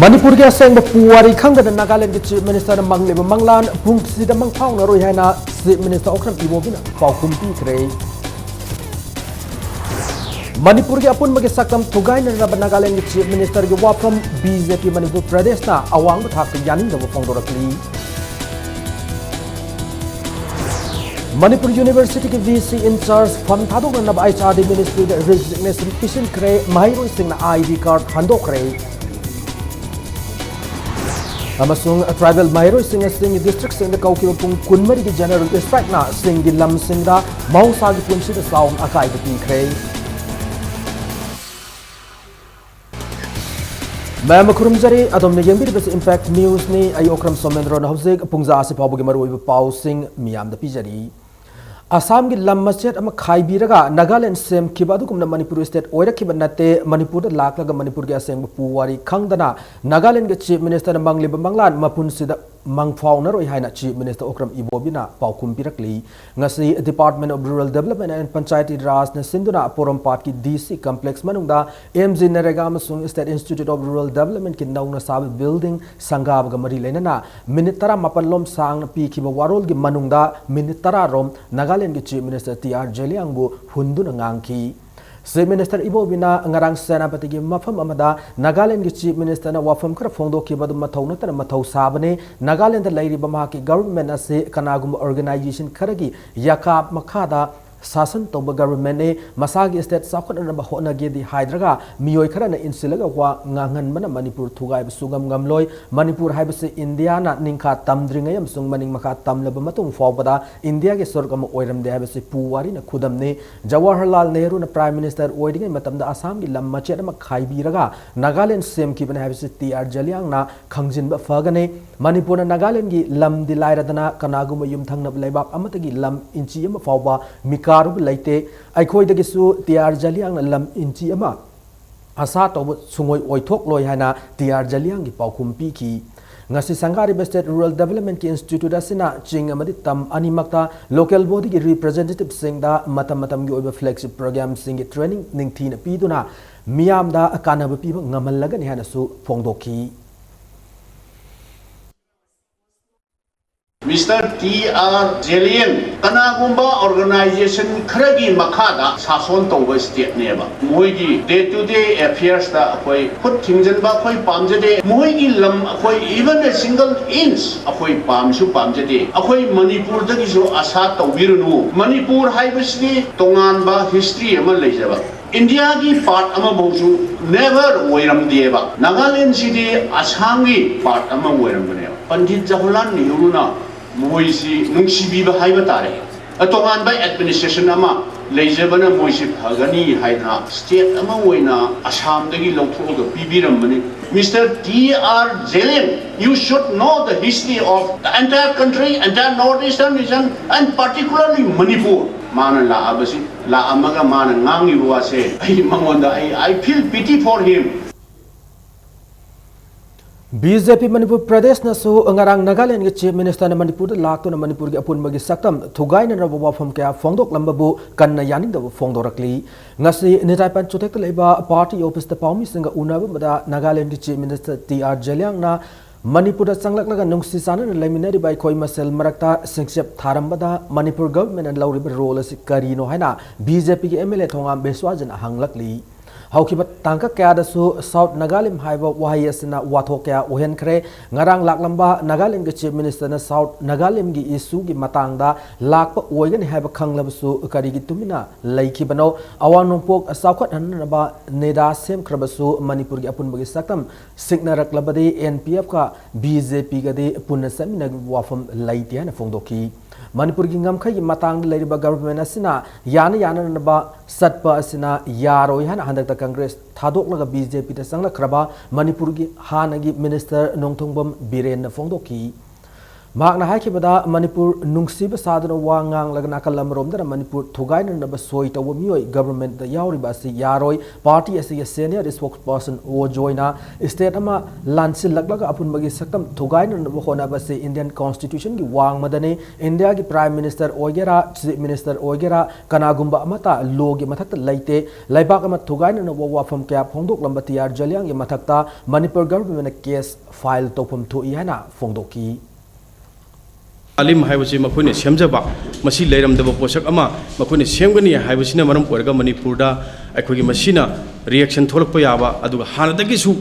Manipur के असेंग पुवारी खंगद नागालैंड के चीफ मिनिस्टर मंगलेब मंगलान पुंगसीद मंगफाउन रोय हैना चीफ मिनिस्टर ओक्रम इबोबिना पाउकुम पीखरे मणिपुर के अपुन मगे सकम थुगाइन रब नागालैंड के चीफ मिनिस्टर के वाफम बीजेपी मणिपुर प्रदेश ना अवांग थाक यानिंग दब फोंदोरकली मणिपुर यूनिवर्सिटी के वीसी इंचार्ज फम थादोक नब आईचारडी मिनिस्ट्री रेजिग्नेशन पिशन करे माहिरोय सिंह आईडी कार्ड हंदोकरे अमसुंग ट्राइबल माहिरोय सिंह डिस्ट्रिक्ट सिंह कौकी पुंग कुनमरी की जनरल स्ट्राइक ना सिंह की लम सिंह दा मौसा की पुंसी दा साउंड अकाई पीखरे मैं मखुरुमजरी अदम ने यंबिर बस इंपैक्ट न्यूज़ ने अयोक्रम सोमेंद्र न हौजिक पुंजा से पाबुगे मरुइब पाउ सिंह मियाम द पिजरी असम की लम मस्जिद अम खाइबीरगा नागालैंड सेम किबादुकुम मणिपुर स्टेट ओइरखिब नते मणिपुर लाकलगा मणिपुर के असेंग पुवारी खंगदना नागालैंड के चीफ मिनिस्टर मंगलिब मंगलान मपुनसिद मंगफाउनरोय हाइना चीफ मिनिस्टर ओक्रम इबोबिना पाउकुम पिरकली ngasi department of rural development and Panchayati Raj ने सिंधुना पोरमपाट की डीसी कॉम्प्लेक्स मनुंगदा एमजी नरेगा अमसुंग state institute of rural development की नौना साब बिल्डिंग संगाबगा मरी लेना मिनिट 18 लोम सांग पीखिब वारोल की मनुंगदा मिनिट 10 रोम नागालैंड के चीफ मिनिस्टर टीआर जेलियांगबु हुंदुना nganki चीफ मिनिस्टर इबोबिना ngarang सेनापति की मफम अमदा नागालैंड की चीफ मिनिस्टर ना वाफम खर फोंदोखिबदु मथौ नतन मथौ साबने नागालैंड लैरिबा माकी गवर्नमेंट असे कनागुम ऑर्गेनाइजेशन खरगी याकाब मखादा शासन तौब गवर्नमेंट ने मसागी स्टेट साखोनब होनगेदी हाइद्रगा मियोय खरना इंसिलगा वा nganganbana मणिपुर थुगाइब सुगम गमलोय मणिपुर हाइबसे इंडिया ना निंखा तमद्रिंगय अमसुंग मनिंग मखा तमलब मतुंग फावबदा इंडिया के स्वर्गम ओइरमदे हाइबसे पुवारी ना खुदमने जवाहरलाल नेहरू ना प्राइम मिनिस्टर ओइदिंगय मतमदा असम की लम मचेत अम खाइबीरगा नागालैंड सेम किबन हाइबसे टीआर जलियांग ना खंगजिनबा फगने मणिपुर नागालैंड की लम दिलाइरदना कनागुम युमथंगनब लेबाक अमतगी लम इंची अम फावबा कारब लेते अखोइदगिसु टीआर जलियांग लम इंची अमा आशा तौब सुंगोय ओइथोक लोय हाना टीआर जलियांग की पाउकुम पीखी ngasi sangari state rural development की इंस्टीट्यूट असिना चिंग अमदि तम अनिमक्ता लोकल बॉडी की रिप्रेजेंटेटिव सिंह दा मतम मतम की ओइबा फ्लैगशिप प्रोग्राम सिंह की ट्रेनिंग निंगथीन पीदुना मियाम दा कानब पीब ngamallagan हानसु फोंदोखी मिस्टर टीआर जेलियन कनागुंबा ऑर्गेनाइजेशन खरगी मखादा शासन तौब स्टेट नेबा मोइगी डे टू डे अफेयर्स दा अखोय खुद थिंजनबा अखोय पामजदे मोइगी लम अखोय इवन ए सिंगल इंच अखोय पामसु पामजदे अखोय मणिपुर दगिसु आशा तौबिरुनु मणिपुर हाइबसनी तोंगानबा हिस्ट्री अमा लेजबा इंडिया की पार्ट अमा बहुसु नेवर ओइरमदेबा नागालैंड सिटी आसाम की पार्ट अमा ओइरमबनेबा पंडित जवाहरलाल नेहरू ना मोइसी नुंसीबीबा हाइबा तारे अतोगानबा एडमिनिस्ट्रेशन अमा लेजबना मोइसी फगनी हाइना स्टेट अमा ओइना आसाम दगी लौथोग पीबीरमबनी mister TR Zeliang you should know the history of the entire country, entire northeastern region and particularly Manipur mana la abasi la amaga mana ngangi wase ai mangonda I feel pity for him BJP Manipur Pradesh नसु अंगारांग नागालैंड के chief minister ने मणिपुर लाक्तुन मणिपुर के अपुन मगी सकम थुगाइन रब वाफम क्या फोंदोक लंबबु कन्न यानिंग दब फोंदोरकली ngasi निताइपन चुतेक लेबा पार्टी ऑफिस द पाउमी सिंग उनाब मदा नागालैंड के चीफ मिनिस्टर टीआर जेलियांग ना मणिपुर संगलकलगा नुंगसी सानन लेमिनरी बाय खोय मसेल मरक्ता सिंगसेप थारमबदा मणिपुर गवर्नमेंट लौरिब रोल असि करिनो हैना बीजेपी के एमएलए थोंगाम बेस्वाजन हंगलकली हौखिब तांका कयादसु साउथ नागालैंड हाइबा वहाई असना वाथो कया ओहेनखरे ngarang लाकलंबा नागालैंड के चीफ मिनिस्टर ना साउथ नागालैंड की इशू की मतंगदा लाकप ओइगन हाइबा खंगलबसु करिगी तुमिना लैखिबनो अवांग नोंपोक साउखत हननबा नेदा सेम खरबसु मणिपुर की अपुनबगी सकम सिग्नरकलबदे एनपीएफ का बीजेपी गदे पुनः समिनग वाफम लैते हन फोंदोकी मणिपुर की ngam की मतंग लेरिबा गवर्नमेंट असिना याननबा सत्पा असिना यारोय हन हंदक कांग्रेस थादोकलगा बीजेपी द संगलखरबा मणिपुर की हानगी मिनिस्टर नोंथोंबम बिरेन फोंदोकी Makna haikibada Manipur nungsi basadana wangang lagana kalamrom da Manipur thugai na basoi tawo mioi government da yauri basi yaroi party as a senior spokesperson o joina state ama lansil laglaga apun bagi sakam thugai na hona basi Indian constitution gi wang madane India gi prime minister ogera chief minister ogera kanagumba amata law gi mathakta laite laibak ama thugai na wafam kya phongdok lambati yar jalyang gi mathakta Manipur government case file topam thui hana phongdoki alim haibasi makhone semjaba masi leiramdaba posak ama makhone semgani haibasina maram porga manipurda akhoi masina reaction tholakpa yaba aduga hanadagi su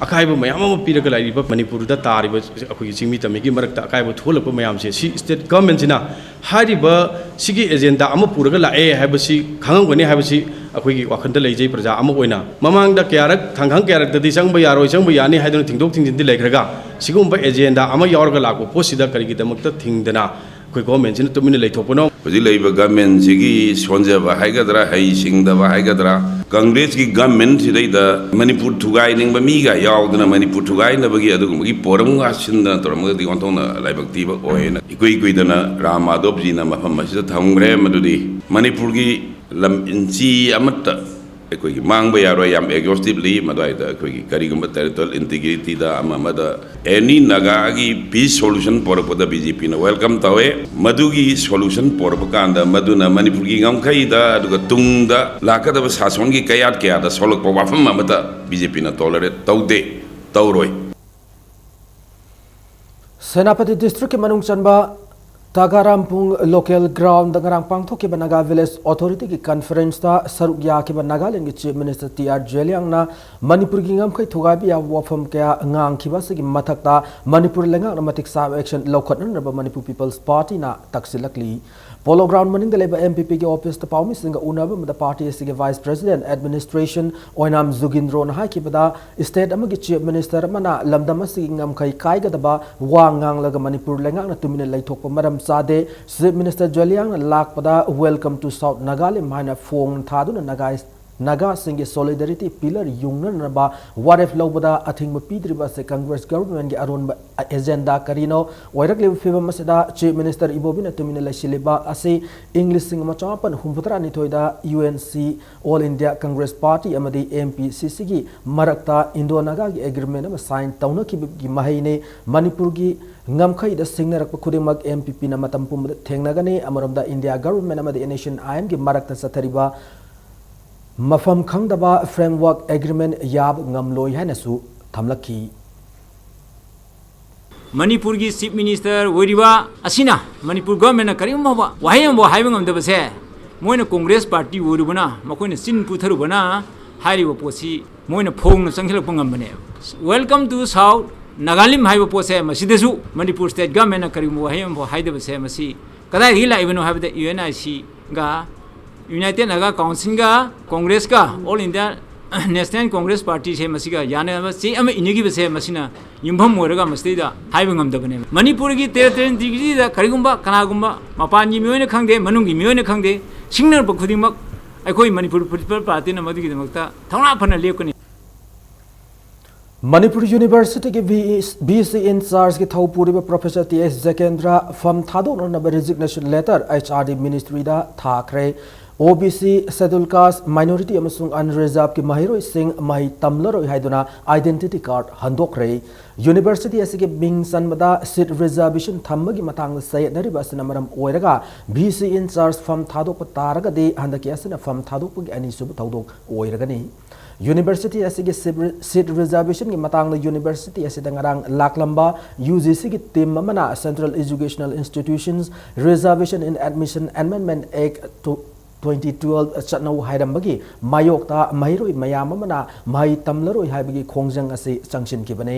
akaiba mayam ama piraga laiba manipurda tariba akhoi jingmi tamigi marakta akaiba tholakpa mayam se si state government sina hariba sigi agenda ama puraga lae haibasi khangangani haibasi akhoi wakhanda leijai praja ama oina mamangda kyarak thangang kyarak dadi sangba yaroi sangba yani haidon thingdok thingjindi leikhraga sigumba agenda ama yawarga lakbo posida karigi damakta thingdana koi government sina tumina leithopano hoji leiba government sigi sonjaba haigadra hai singdaba haigadra Congress ki government sidai da Manipur thugai ningba mi ga yaudna Manipur thugai na bagi adugumgi poram ga sinda torma di ontona laibakti ba oina ikoi dana Ramadop ji na mafam masida thamgre madudi Manipur gi lam inchi amatta ekoi gi mangba yaro yam exhaustively madai da ekoi gi karigumba territorial integrity da amada any naga gi peace solution por pada BJP na welcome tawe madugi solution por pakanda maduna Manipur gi ngamkai da aduga tungda lakada ba sason gi kayat kya da solok pa wafam amata BJP na tolerate taude tauroi Senapati district ke manung chanba Tagarampung local ground dangarang pangthok ke Naga village authority ki conference ta saruk ya ke Nagaland ki chief minister TR Jeliang na Manipur gi ngam khai thugai bi ya wafam kya ngang khiba se gi mathak ta Manipur lenga dramatic sub action lokhat na ba Manipur People's Party na taksilakli Polo ground maning the labor MPP ke office ta paumi singa unaba the party is the vice president administration oinam Zugindro na ki bada state amagi chief minister mana lamdam si ngam khai kai ga daba wangang laga Manipur lenga na tumina laithok pa maram sade chief minister Joliang na lak pada welcome to South Nagaland mana phone thadu na Naga singe solidarity pillar yungna na ba what if lobada athing ma pidriba se Congress government ge aron agenda karino oirak le fiba masada chief minister ibobina tumina la shiliba ase English sing ma chapan humputra ni thoida UNC All India Congress Party amadi MPCC gi marakta Indo Naga gi agreement ma sign tawna ki gi mahaine Manipur gi ngamkhai da singnarak khudimak MPP na matam pum thengnagane amaramda India government amadi nation IM gi marakta sathariba Mafam Khangdaba framework agreement yab ngamloi hanasu thamlaki Manipur gi chief minister woriba asina Manipur government na karim ma wahayam bo haibang amdaba se moina Congress party worubana makoina sin putharubana hariba posi moina phong na changhilak pangam bane welcome to South Nagalim haiba pose masidesu Manipur state government na karim wahayam bo haidaba se masi kadai ri laibano habda UNIC ga United Naga Council ga Congress ga All India National Congress Party se masiga yana se ama inigi be se masina yumpham moraga masida haibangam dabane Manipur gi territorial degree da karigumba kanagumba mapan gi miyoina khangde manungi miyoina khangde singnar ba khudimak aikoi Manipur Political Party na madigi damakta thawna phana lepkani Manipur University ke BC in charge ke Thaupuri Professor TS Zakendra from Thadon na resignation letter HRD ministry da thakre OBC scheduled caste minority amasung unreserved ki mahiroi sing mahi tamlaroi haiduna identity card handokre university asige bing sanmada seat reservation thammagi matang sai dariba sinamaram oiraga BC in charge from thadok taraga de handaki asina from thadok gi ani sub tawdok oiragani University asige seat reservation ki matang university asida ngarang laklamba UGC ki team mana Central Educational Institutions Reservation in Admission Amendment Act 2012 chatnau hairambagi mayokta mahiroi mayam amana mai tamlaroi haibagi khongjang ase changshin kibane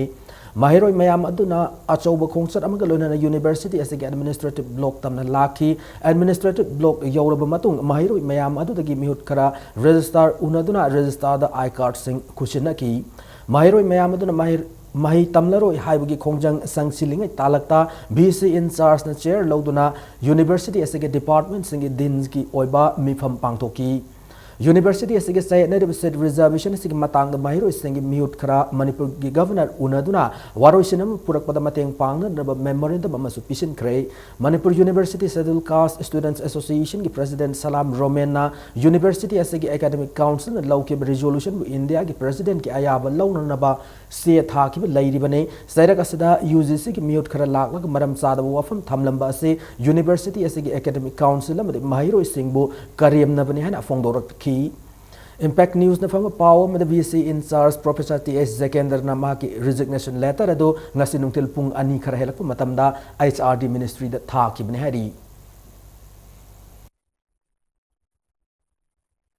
mahiroi mayam aduna achauba khongsat amaga loina university asige administrative block tamna lakhi administrative block yoraba matung mahiroi mayam adudagi mihut khara registrar unaduna registrar da I card sing khusinaki mahiroi mayam aduna mahi tamlaroi haibagi khongjang sangsilingai talakta BC in charge na chair loduna university asige department singi dins ki oiba mifam pangthoki university असगे सायनरब seat reservation असगे मतंग महिरो संगे म्यूट खरा मणिपुर की governor उनदुना वारोइसिनम पुरकपद मतेंग पांगनब मेमोरेंडम अमसु पिसिन खरे Manipur university scheduled caste students association की प्रेसिडेंट सलाम रोमेना यूनिवर्सिटी असगे एकेडमिक काउंसिल लौके रिजोल्यूशन इंडिया की प्रेसिडेंट की अयाब लौननबा से थाकिब लैरिबने सैरक असदा यूजीसी की म्यूट खरा लाग मरम चादब वफम थमलंबा असे यूनिवर्सिटी असगे एकेडमिक काउंसिल अमदे महिरो सिंगबो करियमनबने हना फोंदोरखी इम्पैक्ट न्यूज़ ने फंग पाव में वीसी इंचार्ज प्रोफेसर टी.एस. जैकेंद्र नामा की रिजिग्नेशन लेटर अदो ngasi nungtil pung ani khara helak matamda HRD ministry da tha ki bne hari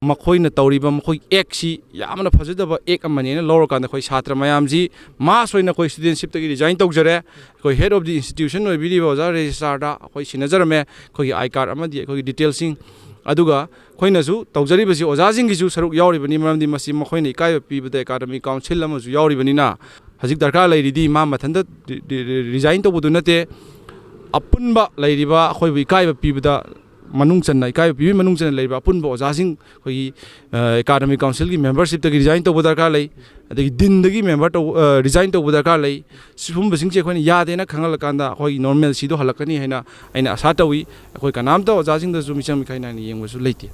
मखोइना तौरीबा मखोइ एक सी यामना फजदबा एक अमनेना लौर कांदा खोइ छात्र मयाम जी मास होइना खोइ स्टूडेंटशिप तगी रिजाइन तौजरे खोइ हेड ऑफ द इंस्टीट्यूशन ओइ बिदि बजा रजिस्ट्रार दा खोइ सिनजरमे खोइ आई कार्ड अमदि खोइ डिटेल सिंग अदुगा खोइनासु तौजरिबसि ओजाजिंगिसु सरुक यावरिबनि मरमदि मसि मखोइना इकाय पिबदा एकेडमिक काउंसिल अमसु यावरिबनिना हजिक दरकार लैरिदि मा मथंदा रिजाइन तौबदु नते अपुनबा लैरिबा खोइ इकाय पिबदा मनुंग चन्ना इकाय पिबि मनुंग चन्ना लैरिबा अपुनबा ओजाजिंग खोइ एकेडमिक काउंसिल की मेंबरशिप तगी रिजाइन तौबदा दरकार लै अदगी दिन दगी मेंबर तो रिजाइन तौबदा दरकार लै सिफुम बसिंग खोइ यादेना खंगल कांदा खोइ नॉर्मल सिदो हलकनी हैना आइना आशा तौई खोइ कनामता ओजाजिंग दसु मिचम मिखाइना नि येंगबसु लैते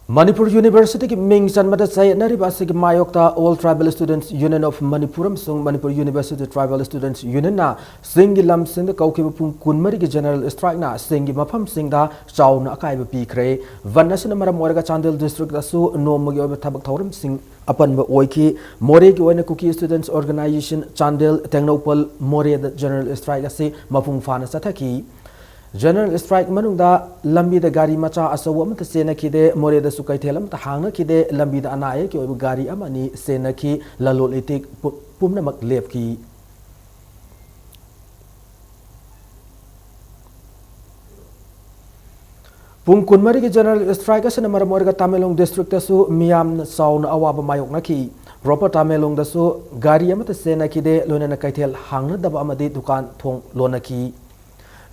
Manipur University की मिंग चनमदा सायनरिबा असगे मायोक्ता all tribal students union of Manipur अमसुंग Manipur university tribal students union ना सिंगी लम सिंग कौकिब पुंग कुनमरी की जनरल स्ट्राइक ना सिंगी मफम सिंगदा चाउना अकाइब पीखरे वनसन मरम ओरगा चांदेल डिस्ट्रिक्ट दसु नोमगी ओब थबक थौरम सिंग अपन ओइकी मोरे की ओइना कुकी स्टूडेंट्स ऑर्गेनाइजेशन चांदेल टेंगनोपल मोरे द जनरल स्ट्राइक असे मफुंग फाना सथकी जनरल स्ट्राइक मनुंगदा लंबी द गाड़ी मचा असव अमत सेनखिदे मोरे द सुकैथेल अमत हांगखिदे लंबी द अनाये की ओइब गाड़ी अमनी सेनखि ललोल इतिक पुमनमक लेपकी पुंग कुनमरी की जनरल स्ट्राइक असन मरम ओरगा तामेलोंग डिस्ट्रिक्ट दसु मियाम साउन अवाब मायोकनखि प्रॉपर तामेलोंग दसु गाड़ी अमत सेनखिदे लोनना कैथेल हांगनदब अमदि दुकान थोंग लोनखि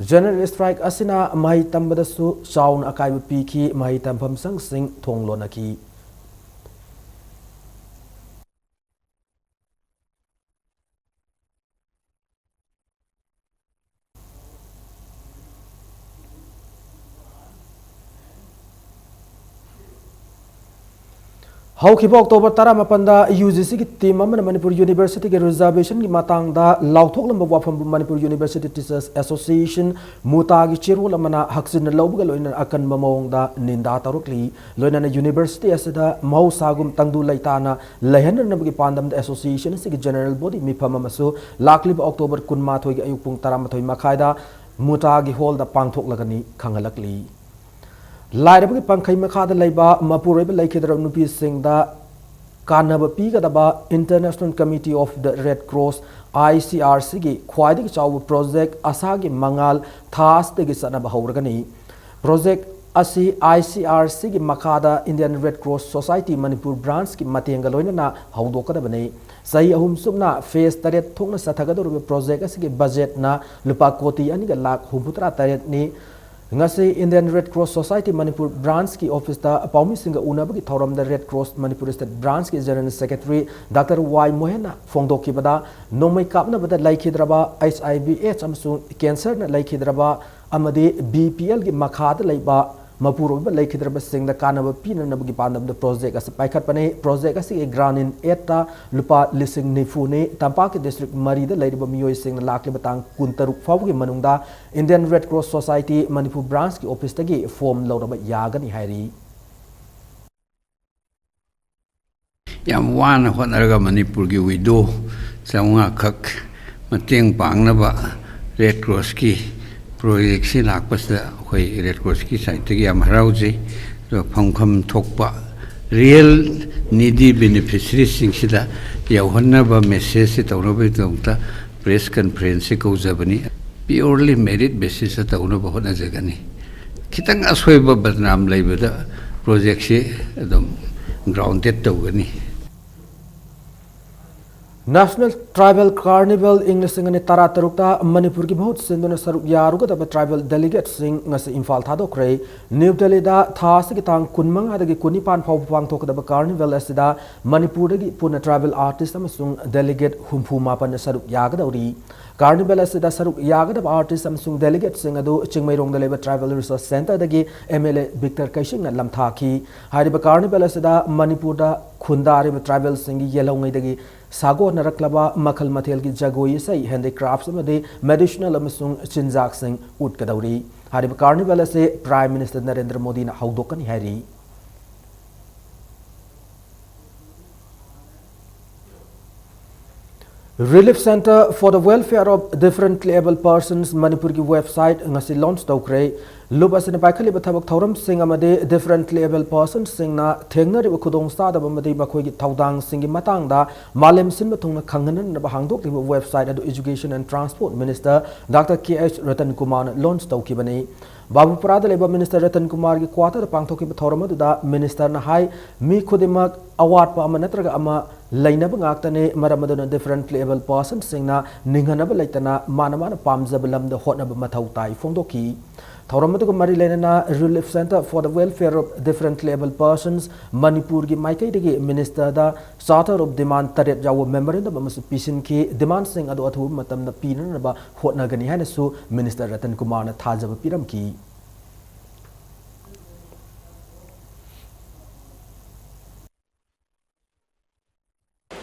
जनरल स्ट्राइक असिना मही तंबदसु चाउन अकाइब पीखी मही तंफम संग सिंग थोंग लोनखी हौखिब अक्टोबर 15 यूजीसी की टीम अमन मणिपुर यूनिवर्सिटी के रिजर्वेशन की मातांगदा लाउथोकलम वाफम मणिपुर यूनिवर्सिटी टीचर्स एसोसिएशन मुतागी चिरोल अमना हक्सिन लौबग लोइन अकन ममोंगदा निंदा तरुकली लोइन यूनिवर्सिटी असदा मौसागुम तंगदु लैताना लहन नबगी पांदम एसोसिएशन से जनरल बॉडी मिफम अमसु लाखलिब अक्टोबर 19 की अयुक पुंग 13 मखाइदा मुतागी हॉल दा पांगथोकलगनी खंगलकली लाइरबगी पंखै मखादा लैबा मपुरैब लैखिदरब नुपी सिंगदा कानब पीगदबा International Committee of the Red Cross ICRC की ख्वाइदगी चाव प्रोजेक्ट असागी मंगाल थासदगी सनब हौरगनी प्रोजेक्ट असी ICRC की मखादा Indian Red Cross Society Manipur branch की मतेंग लोइनना हौदोकदबने सही अहुम सुमना फेस तरेत थोंगना सथगदोरब प्रोजेक्ट असगी बजट ना लुपा कोटी अनिगा लाख 63 नि ngase Indian Red Cross Society Manipur branch की ऑफिस ता पाउमी सिंग उनबगी थौरम द Red Cross Manipur state branch की जनरल सेक्रेटरी डॉक्टर वाई मोहना फोंदोकी बदा नोमै कापना बदा लाइखिद्रबा HIV/AIDS अमसु कैंसर न लाइखिद्रबा अमदे BPL की मखाद लैबा मपुरोब लाइखिद्रबा सिंग द कानब पीन नबगी पानब द प्रोजेक्ट अस पाइखत पने प्रोजेक्ट अस ग्रानिन एटा लुपा लिसिंग निफुने तंपा के डिस्ट्रिक्ट मरी द लैरिबा मियोय सिंग लाखले बतांग 13 फावगी मनुंगदा Indian Red Cross Society Manipur branch की ऑफिस तगी फॉर्म लौरबा यागनी हाइरी याम वाना होनरगा मणिपुर की विडो चांगा खक मतेंग पांगनबा रेड क्रॉस की प्रोजेक्ट से लापस अखोई रेड क्रॉस की साइट की याम हराउजे तो फंखम थोकपा रियल नीडी बेनिफिशियरी सिंगसिदा यावहन्नबा मेसेज से तौरबैदोंता प्रेस कॉन्फ्रेंस से कौजबनी प्योरली मेरिट बेसिस से तौनबा होनजगनी खितंग असोइबा बदनाम लैबदा प्रोजेक्ट से एकदम grounded तौगनी National Tribal Carnival English Singani Tara Tarukta Manipur ki bahut sinduna saruk yaruga tribal delegates sing ngasi Imphal thadokre New Delhi da thas ki tang kunmang adagi kunipan phau pangthok da carnival asida Manipur gi puna tribal artist amasung delegate humpu mapan saruk yagadawri Carnival asida saruk yagada artist amasung delegate sing adu Chingmairong da leba tribal resource center dagi MLA Victor Kaishing na lamthaki hariba carnival asida Manipur da khundari tribal singi yelongai dagi Sago Naraklaba Makal Matel ki Jagoi say handicrafts amade medicinal amasung chinjak sing utkadauri harib carnival se Prime Minister Narendra Modi na haudokani hari Relief Center for the Welfare of Differently Abled Persons Manipur ki website ngasi launch tawkre Lubas in a Bakali Batabak Tauram sing amade differently able persons sing na Tengna Kudong Sada Bamadi Bakoi Taudang singi Matangda Malem Sinmatuna Kanganan Bahangdok website at Education and Transport Minister Dr. K.H. Ratan Kumar launch Taukibani Babu Prada Labor Minister Ratan Kumar ki quarter Pangtoki Tauramada Minister Nahai Mi Kudimak Award Pa Amanatraga Ama Laina Bangaktane Maramadana differently able persons sing na Ninganaba Laitana Manamana Pamzabalam the Hotnaba Matautai Fondoki Thauramatuka Marilena Relief Center for the Welfare of Differently Abled Persons Manipur ki Maikaidagi Minister da Charter of Demand Taret Jawa Memorandum Amasu Pisin ki demand sing adu athu matam na pinan ba hotnagani hanasu Minister Ratan Kumar na thajaba piram ki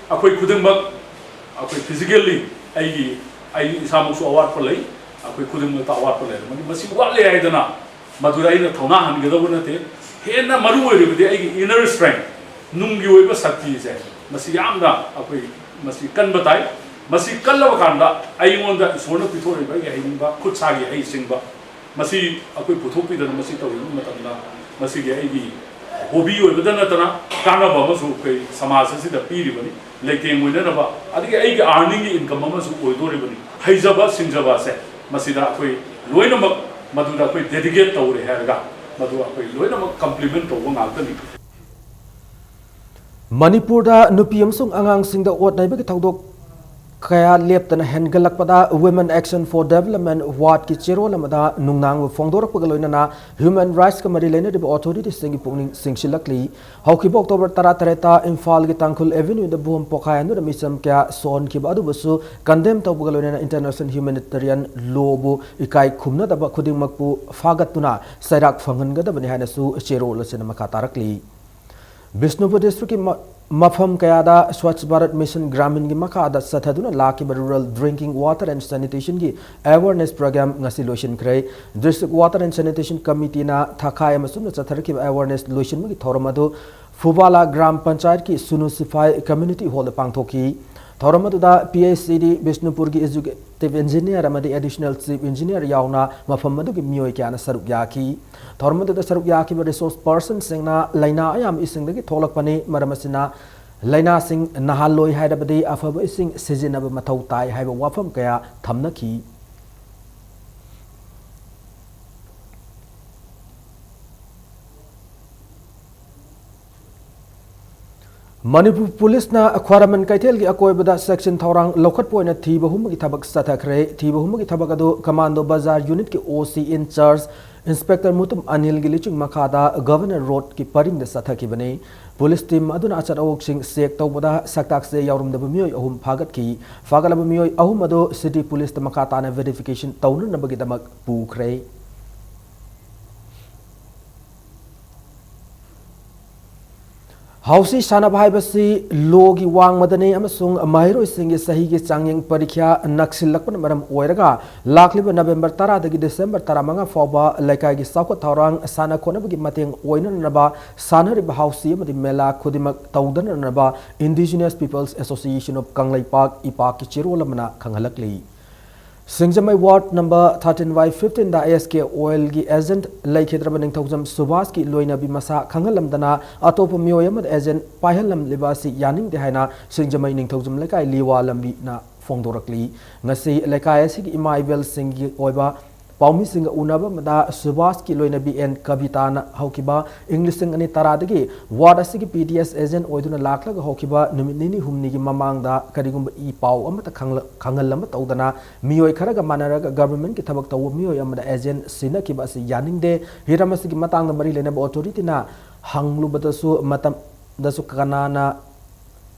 Akoi khudangmak akoi physically ai isamusu award pa lai akoi khudangmak ta award pa lai mani masi watle ai dana madura ina thona han gadabu na te hena maru oi rebdi ai inner strength nungi oi ba sakti se masi yamda akoi masi kan batai masi kallaba kanda ai ngonda isona pithore ba ai ba khutsa gi ai singba masi akoi puthopi dana masi tawi matamna masi gi ai gi hobby oi badana tana kana ba masu kai samaj se da piri bani लेकिन मुझे ना बा अदिके आई के earning की income में सु कोई तो रिबनी हाइजबा सिंजबा से मसीदा कोई लोइन मक मधुदा कोई डेडिकेट तौरे है रगा मधुआ कोई लोइन मक कम्प्लीमेंट तो वंग आतनी Manipur da nupi amsung angang sing da ot nai ba ki thawdok kaya leptana hengalakpada Women Action for Development Ward ki chero lamada nungnang fongdorak pagaloina na Human Rights Committee lena de authority singi pungning singsilakli hauki October 13 Imphal ki Tangkhul Avenue da bom pokhai anu da misam kya son ki badu basu condemn taw pagaloina na international humanitarian law bu ikai khumna da ba khuding makpu fagatuna sairak phangan ga da bani hana su chero lasena makatarakli Bishnupur district ki Mafam Kayada Swachh Bharat Mission Gramin ki Makada Sathaduna Laki Rural Drinking Water and Sanitation ki Awareness Program ngasi lotion kray District Water and Sanitation Committee na Thakai amasum chathar ki Awareness lotion ki thoramadu Fubala Gram Panchayat ki Sunusify Community Hall pangthoki thoramadu da PhD Bishnupur ki Executive Engineer amadi Additional Chief Engineer yauna mafam madu ki miyoi kyana saruk yaki thoramadu da saruk yaki resource person singna laina ayam ising dagi tholak pani maramasina laina sing nahaloi haidabadi afaba ising sijinaba mathau tai haiba wafam kaya thamnaki Manipur Police na Akwaraman Kaitel ki akoy bada section thorang lokhat point na thiba hum ki thabak sathakre thiba hum ki thabak ado commando bazar unit ki OC in charge Inspector Mutum Anil gi liching makhada Governor Road ki paring da sathaki bane police team aduna achar awok sing sek tawbada saktak se yawrum da bamioi ahum phagat ki fagala bamioi ahum ado city police ta makhata na verification tawnu na bagi damak pukhre Hausi Sana Bhai Basi Logi Wang Madani Amasung Mahiro Singi Sahi Changyang Parikya Naksilakpan Maram Oiraga Lakliba November Tara Dagi December Taramanga Foba Laikai Sako Taurang Sana Konabagi Mating Oinan Naba Sana Riba Hausi Madi Mela Kudimak Taudan Naba Indigenous Peoples Association of Kanglai Park Ipak Chirolamana Kangalakli Singjamai Ward number 13 by 15 da ASK oil gi agent laikhedrabaning thousam subas ki loina bi masa khangalam dana atop mioyam agent pahalam libasi yaning de haina Singjamai ning thousam laikai liwa lambi na fongdorakli ngasi laikai asik imaivel singi oiba पाउमी सिंग उनबा मदा सुभाष की लोइनबी N कविता ना हौकिबा English सिंग अनि तरादगी ward असिगी PDS agent ओइदुना लाखलग हौकिबा नुमित निनी हुमनिगी ममांगदा करिगुम ई पाउ अमता खंगल lump तौदना मियोय Kharga मानरगा government की थबक तौ मियोय अमदा agent सिनकिबा असि यानिंगदे हिरमसिगी मतंग मरी लेनब authority ना हंगलुबदसु मतम दसु कनाना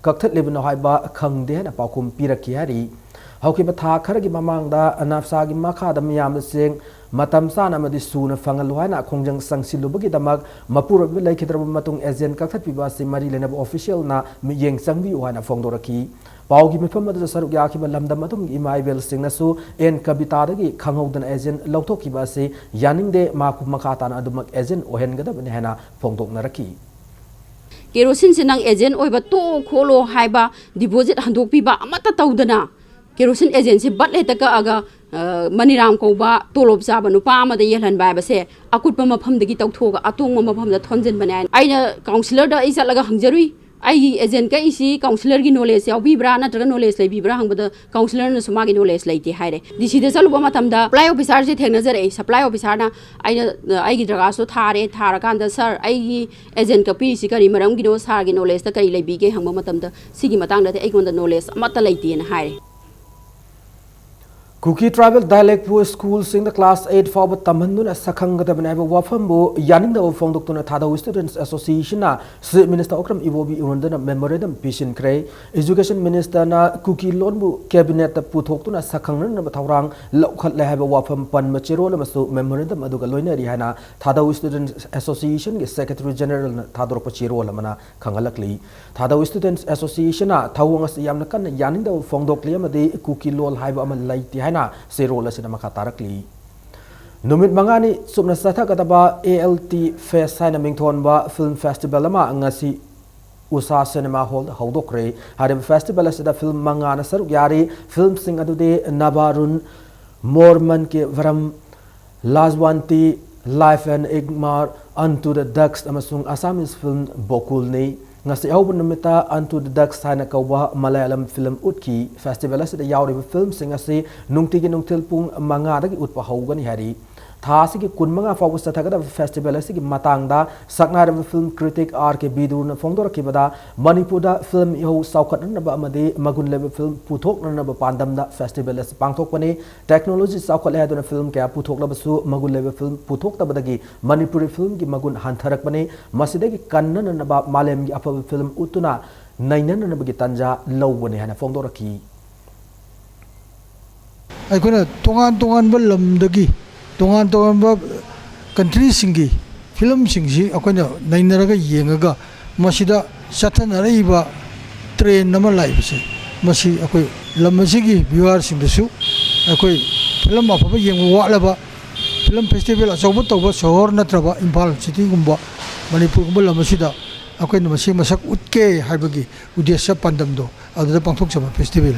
कक्थत लेबनो हाइबा खंगदे ना पाकुम पिरकी हारी हौकिबा था खरगी ममांगदा अनाफसागी मखादा मियाम सेंग मतम सान अमदि सुना फंगल हाइना खोंजंग संगसिलुबगी दमक मपुरब लैखिद्रब मतुंग एजेंट कक्थत पिबा सि मरी लेनब ऑफिशियल ना मियेंग संगबि हाइना फोंदोरकी पाउगी मिफम अदु सरुक याखिबा लमदम अदुम इमाइबेल सिंगनसु एन कवितादगी खंगौदन एजेंट लौथोकिबा सि यानिंगदे माकु मखाताना अदुमक एजेंट ओहेनगदबने हेना फोंदोकनरकी केरोसिन से नंग एजेंट ओइबा तो खोलो हाइबा डिपोजिट हंदोकपिबा अमता तौदना केरोसिन एजेंसी बटले तक अगा मनीराम कौबा तोलोब चाबा नुपा अमदा येलहन बायबसे अकुटपा मफमदगी तौथोगा अतोंग मफमदा थोंजन बने आइना काउंसिलर दा इसा लगा हंगजरुई आई एजेंट का इसी काउंसिलर की नॉलेज याबीब्रा नत्रगा नॉलेज लेबीब्रा हंगबदा काउंसिलर न सुमागी नॉलेज लेते हाइरे डीसी दे चलुबा मतमदा सप्लाई ऑफिसर से थेंगनजरे सप्लाई ऑफिसर ना आइगी दरगासो थारे थारकांदा सर आइगी एजेंट का पीसी करी मरमगिनो सारगी नॉलेज ता करी लेबीगे हंगबा मतमदा सिगी मतंगदा ते आइगोंदा नॉलेज अमता लेते न हाइरे कुकी ट्राइबल डायलेक्ट पु स्कूल सिंग क्लास 8 फाव तमहनुन सखंगदबने वाफमबो यानिंगदा फोंदोक्तुना थादो स्टूडेंट्स एसोसिएशन ना चीफ मिनिस्टर ओक्रम इवोबी इरोंदना मेमोरेंडम पिसिन क्रे एजुकेशन मिनिस्टर ना कुकी लोनबु कैबिनेट पुथोक्तुना सखंगन थौरांग लौखत लेहाब वाफम पन मचेरोल मसु मेमोरेंडम अदुगा लोइनरी हाना थादो स्टूडेंट्स एसोसिएशन के सेक्रेटरी जनरल ना थादोरप चेरोल मना खंगलकली थादो स्टूडेंट्स एसोसिएशन ना थावंगस यामना कन यानिंगदा फोंदोक्ली अमदि कुकी लोल हाइब अम लाइति हाना सेरोल असिना मखा तारकली नुमित मंगानी सुपना सथगदबा ALT फेस्ट हाइना मिंगथोनबा फिल्म फेस्टिवल अमा ngasi Usha cinema hall हौदोक्रे Harib festival असिदा film मंगाना सरुक यारी फिल्म सिंग अदुदे नबारुन मोरमन के वरम लाजवांती लाइफ एंड इग्मार अनटू द डक्स अमसुंग असमीज फिल्म बोकुलनी ngasi haubu numita Unto the Ducks haina kauba Malayalam film utki festival asida yauriba film sing asi nungtigi nungtil pung manga dagi utpa haugani hari thasi ki kunmanga fawu sathagada festival asigi matangda saknara film critic RK Bidurna fongdor kibada Manipur film yo saukhatna ba amadi magun level film puthokna ba pandamda festival as pangthokpani technology saukhle haduna film kya puthokla basu magun level film puthokta badagi Manipuri film gi magun hantarakpani masidagi kannana na ba malem gi apa film utuna nainana na bagi tanja lawbani hana fongdoraki aikona tongan ba lamdagi tongan ba country singi film singsi akoina nainaraga yengaga masida sathanaraiba train nama laibse masi akoi lammasigi viewer singdasu akoi film afaba yengu walaba film festival asobo toba sohor natraba Impal city gumba Manipur gumba lammasida akoina masi masak utke haibagi udyasya pandamdo aduda pangthok chaba festival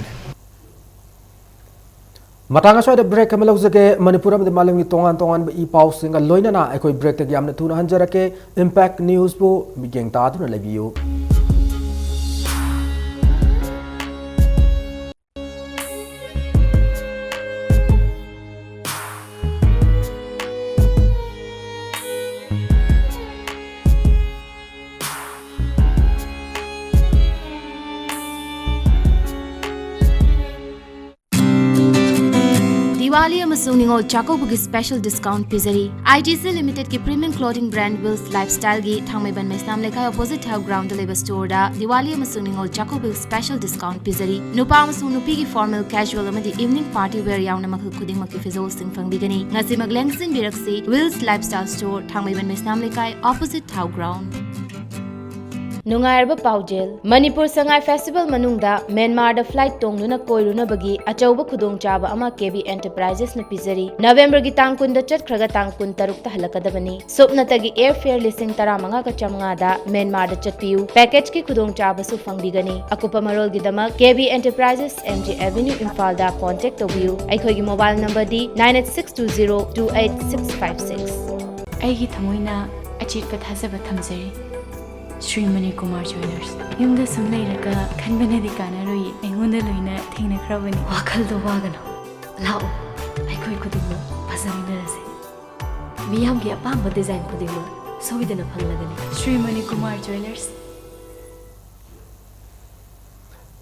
matanga soida break kamelo jage Manipur am de malam gi tongan i pau singa loina na ekoi break te yamna thuna hanjarake impact news bo migeng ta thuna lebiyo Diwali amasung ningol Chakobugi special discount pizari. ITC Limited ki premium clothing brand Wills Lifestyle gi thangmai ban mesam lekha opposite house ground labor store da Diwali amasung ningol Chakobugi special discount pizari. Nupa amasung nupi ki formal casual amadi evening party wear yauna makhu kuding makki fizol sing fangbigani. Ngasi maglengsin biraksi Wills Lifestyle store thangmai ban mesam lekha opposite house ground. Nungairba Paujel Manipur Sangai Festival manungda Myanmar da flight tongnuna koiruna bagi achauba khudong chaba ama KB Enterprises na pizari November gi tang kun da chatkhraga tang kun taruk ta halakadabani sopna tagi airfare lising taramanga ka chamanga da Myanmar da chatpiu package ki khudong chaba su fangbigani akupa marol gi damak KB Enterprises MG Avenue Impal da contact tobiu aikhoi gi mobile number di 9862028656 ai gi thamoina achit pa thajaba thamjari Sri Mani Kumar Jewelers. Yumda samlai raka khanbane di kana roi engonda loina thengna khrabani. Wakhal do wagano. Lao. Ai koi kudu ꯐꯖꯃꯤꯟꯅꯔꯁꯦ ꯃꯤꯌꯥꯝꯒꯤ ꯑꯄꯥꯝꯕ design ꯈꯨꯗꯤꯡꯃꯛ ꯁꯣꯏꯗꯅ ꯐꯪꯂꯒꯅꯤ Shri Manikumar jewellers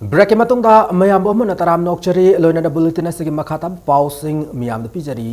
break के मतुंगा मयाम अमन तराम नोक्चरी लोइना bulletin असगी मखाता पाउसिंग मियाम पिजरी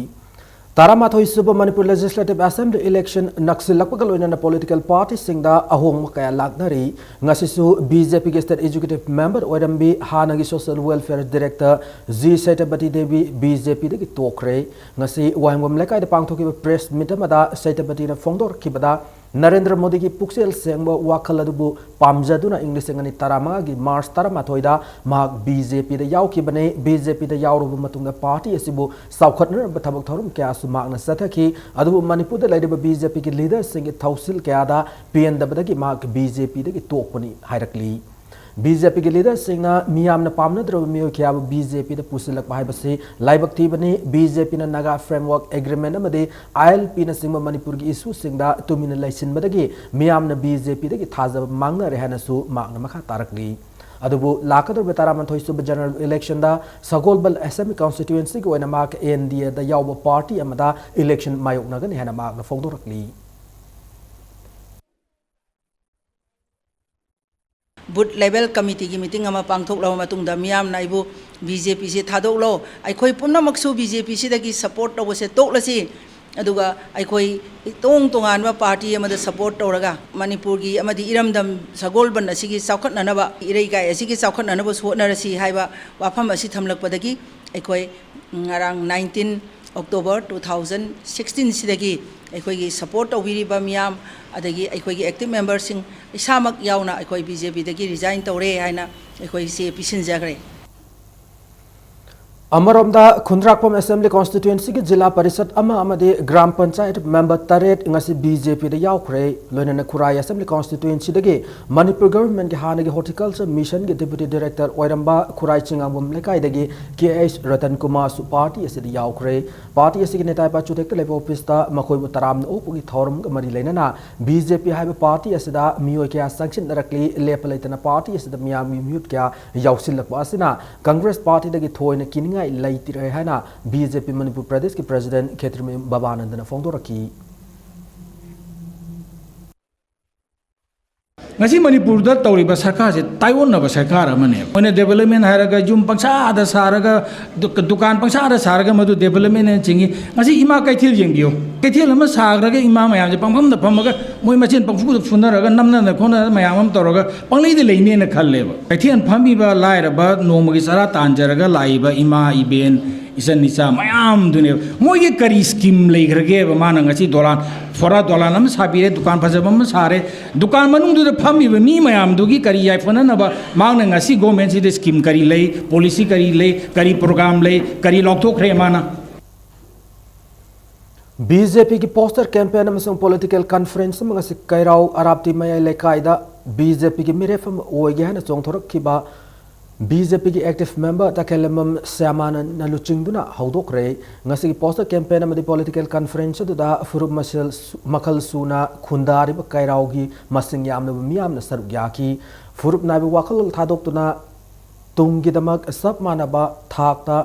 तारामाथोई सुब Manipur legislative assembly election नक्सिलकपगा लोइना पॉलिटिकल पार्टी सिंगदा अहोंग कया लागनरी ngasisu बीजेपी के स्टेट एग्जीक्यूटिव मेंबर ओरमबी हानगी social welfare director ji Setbati Devi BJP दगी तोखरे ngasi वांगम लेकाय द पांगथोकी प्रेस मीट मदा सेटबती न फोंगदोर खिबदा नरेंद्र मोदी की पुक्सेल सेंग वाखल अदुबु पामजदुना इंग्लिश संगनी तारामा की मार्च तारामाथोइदा माग बीजेपी द यावखिबने बीजेपी द यावरुबु मतुंगा पार्टी असिबु साउखटनरब थबक थौरम क्या सुमागना सथखी अदुबु मणिपुर द लैदब बीजेपी की लीडर सिंग थौसिल क्यादा पीएनडबदगी माग बीजेपी दगी तोकपनी हाइरकली बीजेपी के लीडर सिंगना मियामना पामनद्रब मियो क्याब बीजेपी द पुसिलक हाइबसे लाइबक थीबने बीजेपी न नागा फ्रेमवर्क एग्रीमेंट अमदे आईएलपी न सिंग मणिपुर की इशू सिंगदा तुमिन लाइसिनबदगी मियामना बीजेपी दगी थाजब मांगना रेहनसु मागना मखा तारकली अदुबु लाकदर बेतारामथोई सुब जनरल इलेक्शन दा सगोलबल एसएमई कॉन्स्टिट्यूएंसी की ओइना माक एनडीए दा याव पार्टी अमदा इलेक्शन मायोकनगन हेना मागना फोंदोरकली बूथ लेवल कमिटी की मीटिंग पांगथोक्लबा मियाम नाइबु बीजेपी से थादोक्लो अखोई पुनमक्सु बीजेपी से सपोर्ट तौबसे तोक्लसी अदुगा अखोई तोंग तोंगानबा पार्टी अमदा सपोर्ट तौरगा मणिपुर की अमदी इरमदम सगोलबन असिगी साउखटननबा इरैगाय असिगी साउखटननबा सोनरसी हाइबा वाफम असि थमलकपदगी अखोई ngarang 19 October 2016 सिदगी अखोई सपोर्ट तौबिरिबा मियाम अदगी अखोई एक्टिव मेंबर सिंग इसामक यावना अखोई बीजेपी दगी रिजाइन तौरे हाइना अखोई से पिसिनजगरे अमरोमदा खुंद्राकपम असेंबली कॉन्स्टिट्यूएंसी के जिला परिषद ग्राम पंचायत मेंबर तरेट बीजेपी यावख्रे लोनन खुराई असेंबली कॉन्स्टिट्यूएंसी दगे मणिपुर गवर्नमेंट के हानगी हॉर्टिकल्चर मिशन के डिप्यूटी डायरेक्टर ओरंबा खुराई चिंगांगबम लेकाय दगे केएस रतन कुमार सु पार्टी असिद यावख्रे पार्टी असि के नेताय पाचुटेक लेब ऑफिस ता मखोय तराम ओपुगी थौरम मरी लेनना बीजेपी हाइब पार्टी असिदा मियोय क्या संक्षिप्त रखली लेप लेतना पार्टी असिदा मियामी म्यूट क्या यावसिलक असिना कांग्रेस पार्टी दगे थोयन किनिंगा लाइतिरे हैना बीजेपी मणिपुर प्रदेश के president खेत्रमी बाबानंदन फोंदोरकी ngasi manipur da tawriba sarkar se taiwan na sarkar amane one development haraga jum pangsa da saraga dukan pangsa da saraga madu development ne chingi ngasi ima kaithil jengbiyo kaithil ama sagraga ima mayam je pangpham da phamaga moi machin pangfu da funaraga namna na khona mayam am tawraga panglei de leine na khalleba kaithil phami ba laira ba nomagi sara tanjaraga laiba ima iben इसन निचा मयाम दुने मोगे करी scheme लेग्रगे माना ngasi dolan fora dolan am sabire dukan phajabam sare dukan manung du phami ba mi mayam dugi kari yai phana na ba mangna ngasi government si de scheme kari lei policy kari lei kari program lei kari lokthokre mana BJP की poster campaign अमसुंग political conference में ngasi kairau arabti maya lekai BJP की मिरेफम ओगे हन चोंगथोरखिबा BJP की active member तकेलमम श्यामान नलुचिंगदुना हौदोकरे ngasi की poster campaign अमदी political conference दुदा फुरुब मखल सुना खुंदारिब कायराउगी मसिंग यामनब मियामना सरुक याकी फुरुब नाबि वाखल थादोक्तुना तुंगिदमक सब मानबा थाकता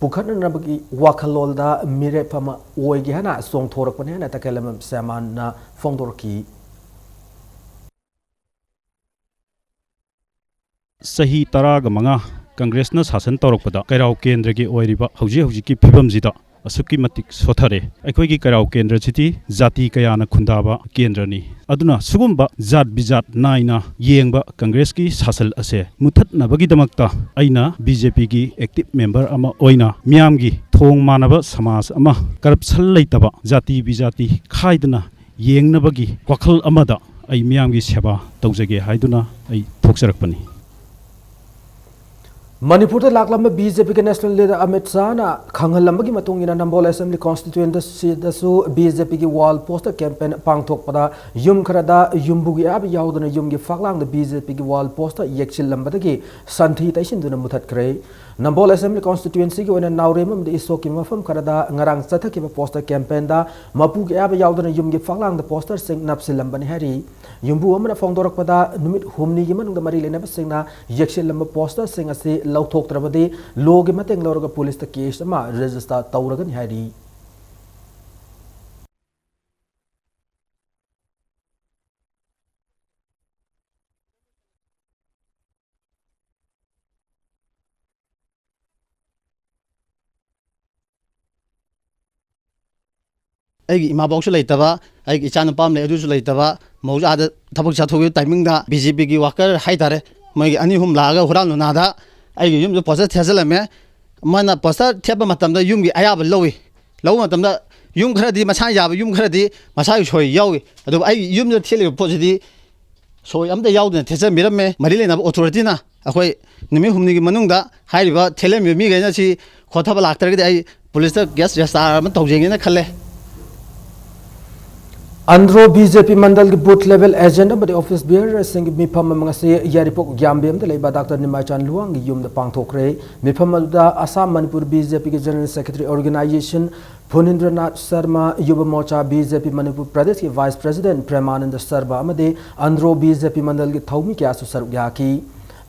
पुखननबगी वाखलोलदा मिरेफम ओइगे हना सोंगथोरकपने हना तकेलमम श्यामान ना फोंदोरकी सही तराग मंगा कांग्रेस न शासन तौरपदा कैराव केंद्र की ओरिबा हौजी की फिबमजिदा असुकी मतिक सोथरे अखोगी कैराव केंद्र सिटी जाति कयाना खुंदाबा केंद्रनी अदुना सुगुम्बा जात बिजात नाइना येंगबा कांग्रेस की शासन असे मुथतनबगिदमक्ता अइना बीजेपी की एक्टिव मेंबर अमा ओइना मियाम की थोंग मानब समाज अमा करप्शन लेतबा जाति बिजाति खाइदना येंगनबगी वखल अमदा अइ मियाम की सेवा तौजगे हाइदुना अइ थोक्सरकपनी मणिपुर लाकलम बीजेपी के नेशनल लीडर अमित शाह ना खंगलंबगी मतुंगिना नंबोल असेंबली कॉन्स्टिट्यूएंसी बीजेपी की वाल पोस्टर कैंपेन पांगथोकपदा युम खरदा युमबुगी अब याउदना युमगी फाकलांग बीजेपी की वाल पोस्टर येक्सिलंबदगी संथि तैसिनदुना मुथतखरे नंबोल असेंबली कॉन्स्टिट्यूएंसी की नाउरेम इसोकी मफम खरदा ngarang चथकिबा पोस्टर कैंपेन दा मपुगी अब याउदना युमगी फाकलांग पोस्टर सिंग नपसिलंबनी हरी युमबु अमना फोंदोरकपदा नुमित हुमनी की मनुंग मरी लेना सिंगना येक्सिलंब पोस्टर सिंग असे लौथोक्त्रबदे लोगे मतंग लौरगा पुलिस ता केस अमा रजिस्टर तौरगन हारी ꯑꯩꯒꯤ ꯏꯃꯥꯕꯣꯛꯁꯨ ꯂꯩꯇꯕ ꯑꯩꯒꯤ ꯏꯆꯥꯅꯨꯄꯥ ꯑꯃ ꯂꯩ ꯑꯗꯨꯁꯨ ꯂꯩꯇꯕ ꯃꯧꯖꯥꯗ ꯊꯕꯛ ꯆꯠꯊꯣꯛꯈꯤꯕ ꯇꯥꯏꯃꯤꯡꯗ BJPꯒꯤ ꯋꯥꯀꯔ ꯍꯥꯏꯇꯥꯔꯦ ꯃꯣꯏꯒꯤ ꯑꯅꯤ ꯑꯍꯨꯝ ꯂꯥꯛꯑꯒ ꯍꯨꯔꯥꯟ ꯂꯨꯅꯥꯗ ꯑꯩꯒꯤ ꯌꯨꯝꯗ ꯄꯣꯁꯇꯔ ꯊꯦꯠꯆꯜꯂꯝꯃꯦ ꯃꯣꯏꯅ ꯄꯣꯁꯇꯔ ꯊꯦꯠꯄ ꯃꯇꯝꯗ ꯌꯨꯝꯒꯤ ꯑꯌꯥꯕ ꯂꯧꯕ ꯃꯇꯝꯗ ꯌꯨꯝ ꯈꯔꯗꯤ ꯃꯁꯥ ꯌꯥꯕ ꯌꯨꯝ ꯈꯔꯗꯤ ꯃꯁꯥꯒꯤ ꯁꯣꯏ ꯌꯥꯎꯏ ꯑꯗꯨꯕꯨ ꯑꯩꯒꯤ ꯌꯨꯝꯗ ꯊꯦꯠꯂꯤꯕ ꯄꯣꯠꯁꯤꯗꯤ ꯁꯣꯏ ꯑꯝꯇ ꯌꯥꯎꯗꯅ ꯊꯦꯠꯆꯟꯕꯤꯔꯝꯃꯦ ꯃꯔꯤ ꯂꯩꯅꯕ ꯑꯣꯊꯣꯔꯤꯇꯤꯅ ꯑꯩꯈꯣꯏ ꯅꯨꯃꯤꯠ ꯍꯨꯝꯅꯤꯒꯤ ꯃꯅꯨꯡꯗ ꯍꯥꯏꯔꯤꯕ ꯊꯦꯠꯂꯝꯃꯤꯕ ꯃꯤꯈꯩꯅ ꯁꯤ ꯈꯣꯊꯕ ꯂꯥꯛꯇ꯭ꯔꯒꯗꯤ ꯑꯩ ꯄꯨꯂꯤꯁꯇ ꯀꯦꯁ ꯔꯦꯖꯤꯁꯇꯥꯔ ꯑꯃ ꯇꯧꯖꯒꯦꯅ ꯈꯜꯂꯦ Andhro BJP Mandal ki booth level agent amadi office bearer sing mifam mangase yaripok gyambe amda leiba Dr. Nimachan Luang gi yumda pangthokre mifam da Assam Manipur BJP ki General Secretary Organization Phunindranath Sharma Yuva Mocha BJP Manipur Pradesh ki Vice President Premanand Sarba amadi Andhro BJP Mandal ki thaumi kya su saruk yaki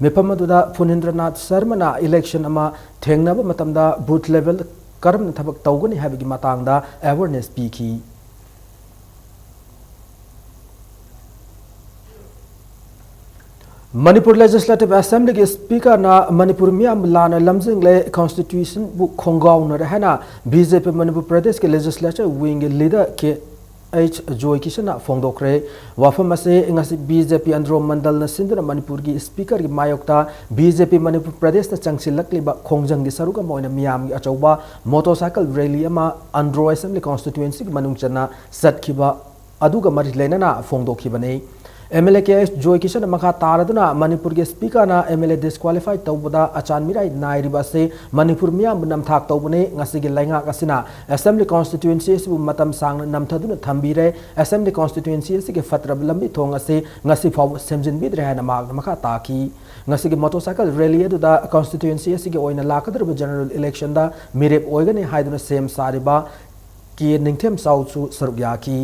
mifam da Phunindranath Sharma na election ama thengnaba matamda booth level karam thabak tawgani habigi matangda awareness piki Manipur Legislative Assembly के speaker ना मणिपुर मियाम लाना लमजिंग ले constitution बु खोंगाव न रहना BJP Manipur प्रदेश के legislature wing leader के H जोय किशना फोंगदोक्रे वाफम से इंगसी बीजेपी अंद्रो मंडल न सिंधुना मणिपुर की स्पीकर की मायोक्ता बीजेपी मणिपुर प्रदेश न चंगसिलकलिबा खोंजंग की सरुगा मोइना मियाम की अचौबा मोटरसाइकिल रैली अमा अंद्रो असेंबली कॉन्स्टिट्यूएंसी की मनुंग चना सतखिबा अदुगा मरि लेना फोंगदोखिबने MLA KS Joy Kishan Makha Taraduna Manipur ke speaker na MLA disqualified tawbada achan mirai nairiba se Manipur miyam namthak tawbune ngasi gi lainga kasina assembly constituency bu matam sang namthaduna thambire assembly constituency se ke fatra lambi thong ase ngasi faw semjin bid rehana makha taki ngasi gi motorcycle rally du da constituency se ge oina lakadar general election da mirep oigane haiduna sem sariba ki ningthem sauchu sarugyaki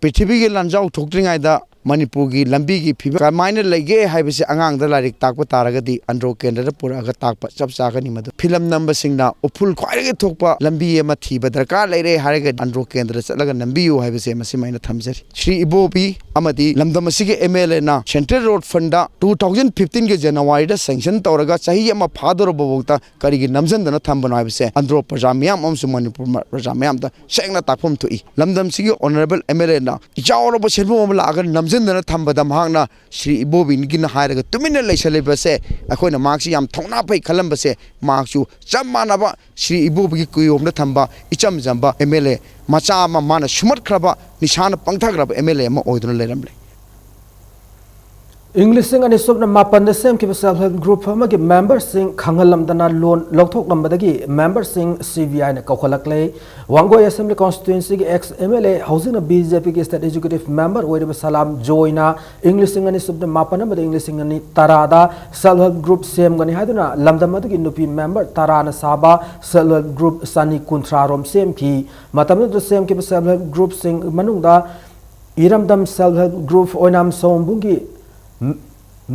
पृथ्वी के लंजाव थोक्ट्रिंगाइदा मणिपुर की लंबी की fib कमाइन लगे हाइबसे अंगांग like ताकप तारगदी अंड्रो केंद्र पुराग ताकप चप चागनी मदु film number सिंगना उफुल ख्वाइगे थोकपा लंबी एमा थीब दरकार लेरे हारेगे अंड्रो केंद्र चलगा नंबियु हाइबसे मसी माइना थमजरी श्री इबोपी अमदी लमदम सिगे MLA ना सेंट्रल रोड फंडा 2015 के जनवरी दा सैंक्शन तौरगा चाही अमा फादर बबोक्ता करिगी नमजनदना थंबनो हाइबसे अंड्रो प्रजामियाम अमसु मणिपुर प्रजामियाम दा सेंगना ताकफम थुई लमदम सिगे ऑनरेबल MLA ना इजावरो बसेबो मला अगर नमजनदना थंबदा महांगना श्री इबोबिनगिना हायरगा तुमिना लैसलेबसे अखोइना मार्क्स याम थौना फै खलंबसे मार्क्सु चम मानबा श्री इबोबिगी कुयोमना थंबा इचम जंबा MLA मचा मा माना सुमतख्रबा निशान पंगथाग्रबा MLA अमा ओइदुना लेरमले English sing and subna mapan the same keep self help group के member sing खंगलम दना लोन लौथोक लंबदगी member sing CVI ने कौखलकले वांगोई assembly constituency के ex MLA housing na BJP के state executive member ओइरब सलाम जोइना English sing and subna mapan न English sing and tarada self help group same गनि हादुना लमदम Madgi नुपी member tarana saba self help group sani kuntrarom same की मतम the same keep self help group sing manungda iramdam self help group ओइनाम सोमबुंगी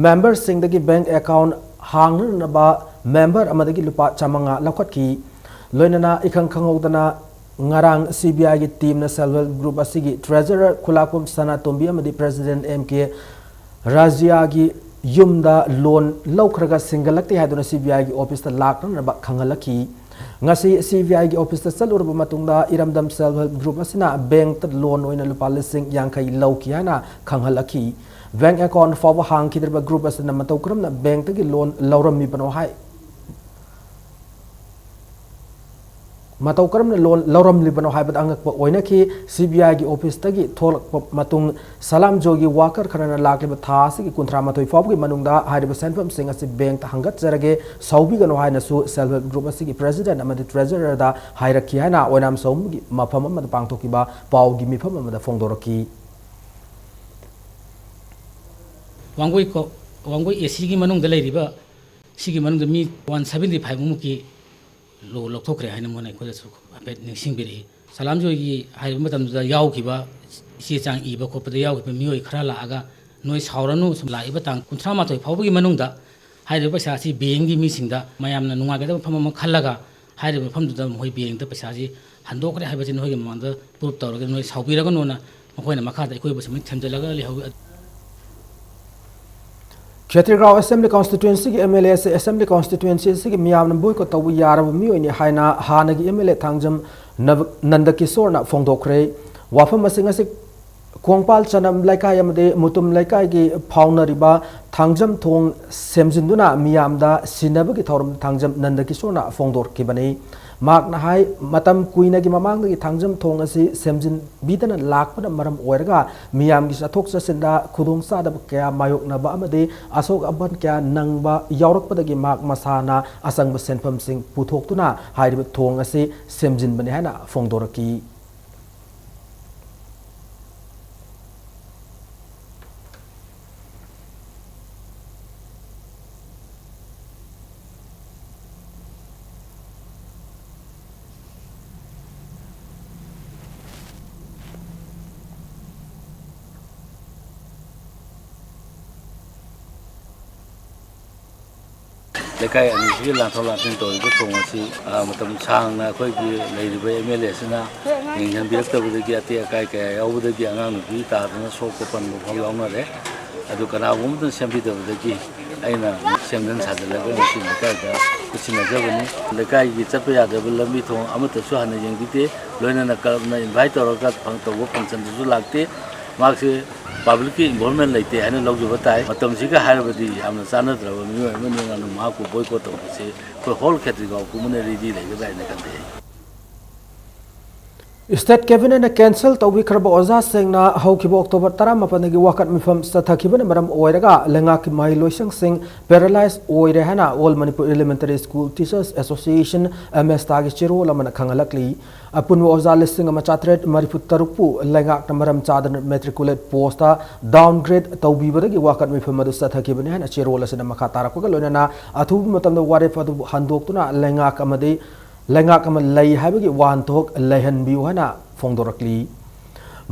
member sing dagi bank account hang na ba member amadagi lupa chamanga lakhat ki loinana ikhang khangodana ngarang CBI gi team na self help group asigi treasurer khulapum sana tombi amadi president MK Razia gi yumda loan laukhraga singalakti haduna CBI gi office ta lakna na ba khangalaki ngasi CBI gi office ta salurba matungda iramdam self help group asina bank ta loan oina lupa lising yankai lauki hana khangalaki bank account for hang kidrba group as na matokram na bank tagi loan lauram mi bano hai matokram na loan lauram li bano hai bat angak pa oina ki CBI gi office tagi tholak matung salam jogi worker kharana lakle ba tha si ki kunthra mathoi fob gi manungda hariba senfam sing asi bank ta hangat jarage saubi gano hai na su self help group asi gi president amadi treasurer da hairakhi hai na oinam som gi mafam amada pangthoki ba pau gi mifam amada fongdoraki Wangoi AC की मनुंग दले रिबा सिगी मनुंग मी 175 मुकी लो लौथोखरे हाइन मोने को जसु अपेट निसिंग बिरि सलाम जो की हाइ मतम दा याव किबा सी चांग इबा को पद याव की मियोय खरा लागा नोय सावरनु सम लाइबा तांग कुंथ्रा माथोय फावबगी मनुंग दा हाइरे पैसा सी बेंग गी मिसिंग दा मयामना नुंगा गेदा फम म खल्लागा हाइरे फम दा मोय बेंग दा पैसा जी हंदोखरे हाइबा जिन होय मंद प्रूफ तौरगे नोय सावबिरगा नोना मखोयना मखा दा कोय बसम थेमजलगा लेहौ Kshetrigaon Assembly Constituency ki MLA se Assembly Constituency se ki miyam na boycott tawu yarab mi ni haina hana gi MLA thangjam Nandakishore na phongdokre wafam asing asik Kuangpal chanam laikai amade mutum laikai gi phaunariba thangjam thong semjinduna miyamda sinabagi thorum thangjam Nandakishore na phongdor ki bani mak na hai matam kuina gi mamang gi thangjam thong asi semjin bidana lakpada maram oiraga miyam gi sathok sasinda khudong sa da kya mayok na ba amade asok aban kya nangba yaurakpada gi mak masana asangba senpam sing puthok hairiba thong asi semjin bani hana phongdor ki lekai ani si la thola tin to ko thong asi matam sang na khoi gi lei be MLA sina ning biak ta bu gi ati kai kai au bu gi angang bi ta na so ko pan bu phol long na re adu kana gum tan sem bi da bu gi aina sem dan sa da ga si lekai da ku sin na ga ni lekai gi chap ya da bu lambi thong amata su han jeng bi te loina na ka na invite ro ka phang to bu function du lakte mak se public involvement laite hana logju batai matam si ka harabadi amna sana draba mi ma ni nganu ma ko boycott to se ko whole Kshetrigaon ku mune ready le ga dai na kan de State Cabinet na cancel to wikraba oza sengna haukibo October 18 gi wakat mifam sathakiban maram oiraga lenga ki mai loisang sing paralyzed oire hana All Manipur Elementary School Teachers Association MS tagi chiro lamana khangalakli apunwa oza listing ama chatret mariput tarukpu lenga maram chadan matriculate posta downgrade tawbibada gi wakat mifam madu sathakiban hana chiro lasina makha tarakwa loinana athu matamda ware padu handoktuna lenga kamade lenga kama lay habagi wantok layhan biu hana phongdorakli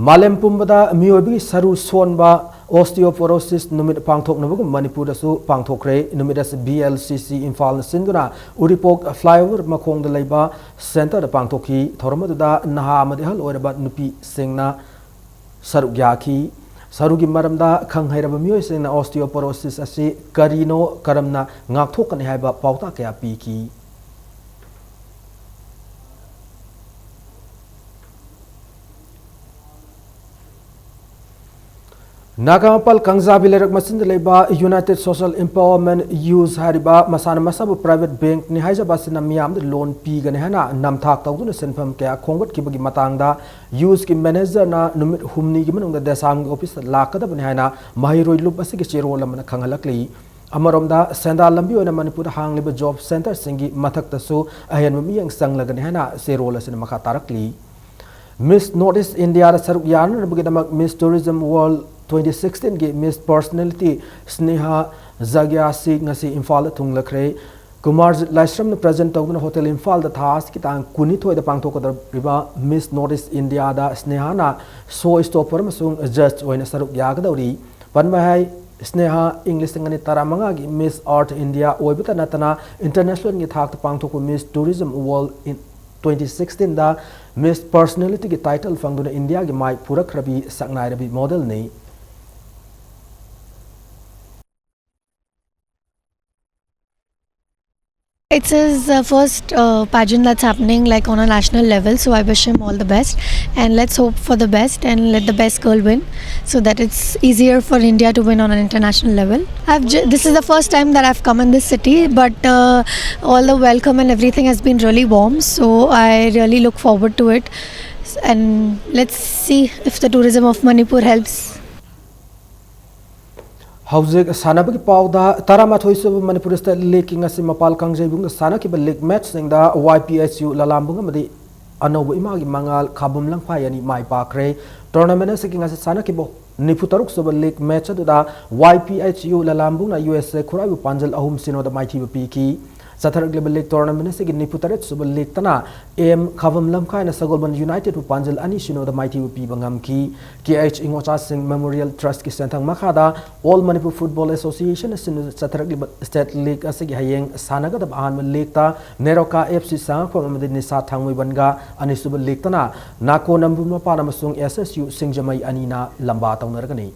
malem pumbada miyobi saru sonba osteoporosis numit pangthok nabu Manipur da su pangthokre numit as BLCC Imphal sinduna uripok flyover makhong da laiba center da pangthokhi thormadu da naha amadi hal oiraba nupi singna saru gyaki sarugi maramda khanghairaba miyo singna osteoporosis asi karino karamna ngakthokani haiba pauta kaya piki Nagamapal Kangzabilerak Masin Leba United Social Empowerment Use Hariba Masana Masabu Private Bank ni Haja Basina Miam loan P Ganehana Namtak Tawduna Senfam Kea Kongot Kibagi Matangda Use Ki Manager na Numit Humni Gimanung the Desam Office Lakada Banehana Mahiroi Lupasiki Chiro Lamana Kangalakli Amaromda Senda Lambi and Manipur Hang Liba Job Center Singi Matak Tasu Ayan Mamiang Sang Laganehana Serola Sinamaka Tarakli Miss Northeast India Sarukyan Bugidamak Miss Tourism World 2016 ge Miss Personality Sneha Zagyasi ngasi Imphal thunglakre Kumar Laisram na present tawduna Hotel Imphal da thas ki tang kuni thoi da pangthok da riba Miss Northeast India da Sneha na so stopper masung judge oina saruk yagdauri panmahai Sneha English ngani taramanga gi Miss Art India oibita natana international ngi thak pangthok Miss Tourism World in 2016 da Miss Personality ki title fangduna India gi mai purak rabi saknai rabi model nei It's his first pageant that's happening like on a national level, so I wish him all the best and let's hope for the best and let the best girl win so that it's easier for India to win on an international level. This is the first time that I've come in this city, but all the welcome and everything has been really warm, so I really look forward to it and let's see if the tourism of Manipur helps. Hauzik sanabagi pauda taramathoi sub Manipur state league ngasi mapal kangjai bunga sana ki league match singda YPSU lalambunga madi anobu imagi mangal khabum langphai ani mai pakre tournament se ngasi sana ki bo niputaruk sub league match da YPSU lalambunga USA khurabu panjal ahum sino da maiti piki Satharak Global League Tournament se niputaret sub league tana em khavam lamkhai na Sagolban United pu panjal ani sino da maiti pi bangam ki KH Ingocha Singh Memorial Trust ki sentang makhada All Manipur Football Association sin Satharak Global State League asigi hayeng sanaga da han league ta Neroka FC sang ko amadi nisa thangwi banga ani sub league tana nako nambu mapa namasung SSU Singjamai anina lamba tawnargani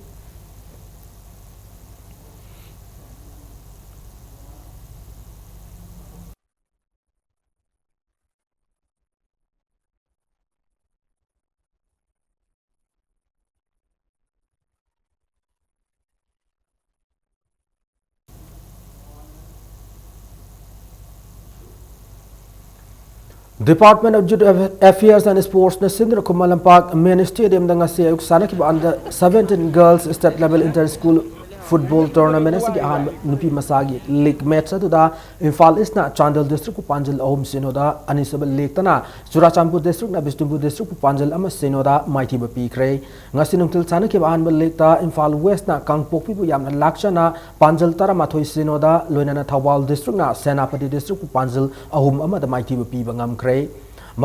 Department of Youth Affairs and Sports na Sindra Kumalampak Main Stadium danga se ayuk sana ki under 17 girls state level inter school football tournament asigi ahan nupi masagi league match atuda Imphal East na Chandel district ku Panjal ahum sinoda anisaba league tana Churachandpur district na Bishnupur district ku Panjal ama sinoda mighty ba pikre ngasi nungtil sana ki ahan ba league ta Imphal West na Kangpokpi bu yamna lakshana Panjal tara mathoi sinoda loinana Thawal district na Senapati district ku Panjal ahum ama da mighty ba pi bangam kre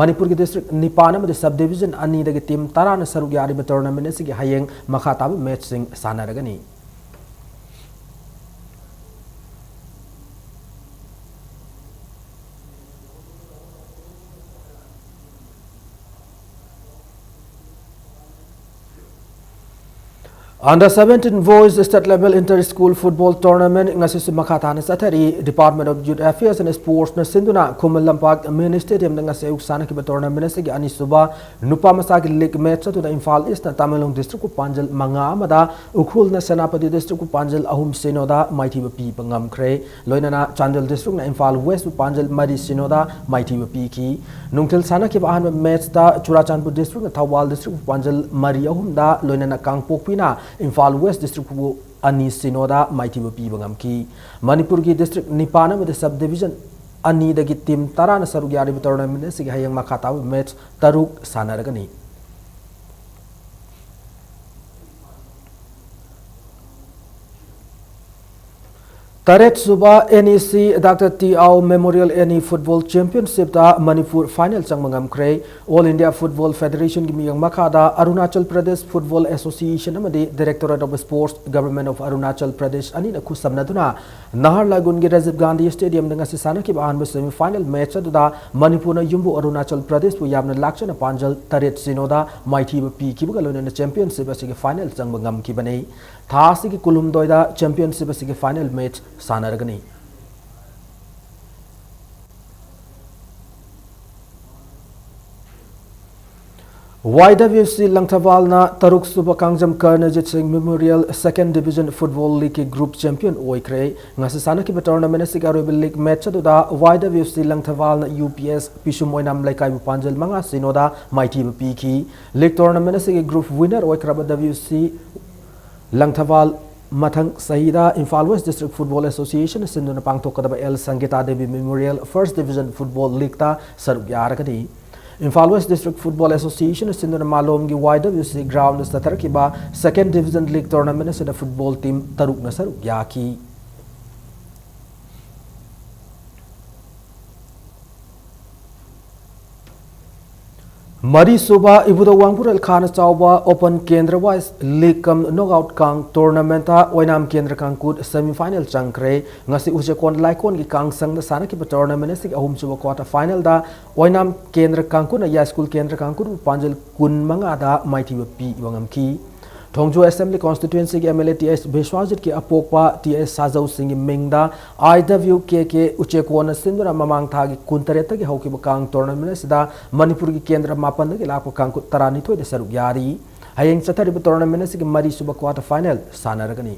Manipur ki district Nipana ma subdivision ani dagi team tara na sarug yari ba tournament asigi hayeng makata ba match sing sana ragani Under 17 boys state level inter school football tournament ngasi makata na sathari Department of Youth Affairs and Sports na sinduna Kumalampak Main Stadium na ngasi uksana ki tournament sigi ani suba nupa masagi league match to the Imphal East na Tamenglong district ku Panjal manga amada ukhul na Senapati district ku Panjal ahum sinoda mighty pi pangam kre loinana Chandel district na Imphal West ku Panjal mari sinoda mighty pi ki nungtil sana ki ahan match da Churachandpur district na Thawal district ku Panjal mari ahum da loinana Kangpokpi na Imphal West district ku ani sinoda mighty pi bangam ki Manipur ki district Nipana with subdivision ani dagi team tara na sarug yari tournament sige hayang makata match taruk sanaragani Taret Suba NEC Dr. T. Au Memorial NE Football Championship da Manipur final changmangam kre All India Football Federation gi miyang makada Arunachal Pradesh Football Association amadi Directorate of Sports Government of Arunachal Pradesh ani na kusamnaduna Naharlagun gi Rajiv Gandhi Stadium nga sisana ki bahan semi final match da Manipur na yumbu Arunachal Pradesh bu yamna lakshana Panjal Taret Sinoda mighty pi ki bugalona championship asigi final changmangam ki banei Thasi ki kulum doida championship asigi final match sanaragani YWC Langthawal na Taruk Suba Kangjam Karnajit Singh Memorial 2nd Division Football League Group Champion oikre ngasi sana ki tournament sigarobe league match da YWC Langthawal na UPS Pishumoinam Laikai Panjal manga sinoda mighty piki league tournament sig group winner oikraba WC Langthawal Mathang Sahida Imphal West District Football Association sinduna pangthokadaba El Sangita Devi Memorial 1st Division Football League ta sarug yaragadi Imphal West District Football Association sinduna malom gi YWC ground statar ki ba 2nd Division League tournament sida football team taruk na sarug yaki Mari Suba Ibuda Wangpur Khana Chauba Open Kendra Wise League Kam Knockout Kang Tournament Oinam Kendra Kangkut Semi Final Changkre ngasi usekon laikon gi kang sang da sana ki tournament sig ahum suba quarter final da Oinam Kendra Kangkut na ya school Kendra Kangkut Panjal kun manga da mighty pi wangam ki Thongjo Assembly Constituency ki MLA TS Beshwajit ki apokpa TS Sajau Singh Mingda IWKK Uchekona Sindura Mamang Thagi Kuntareta ki hauki bakang tournament sida Manipur ki Kendra Mapan ki lapo kang tarani thoi de sarug yari hayeng chathari tournament sig mari suba quarter final sanaragani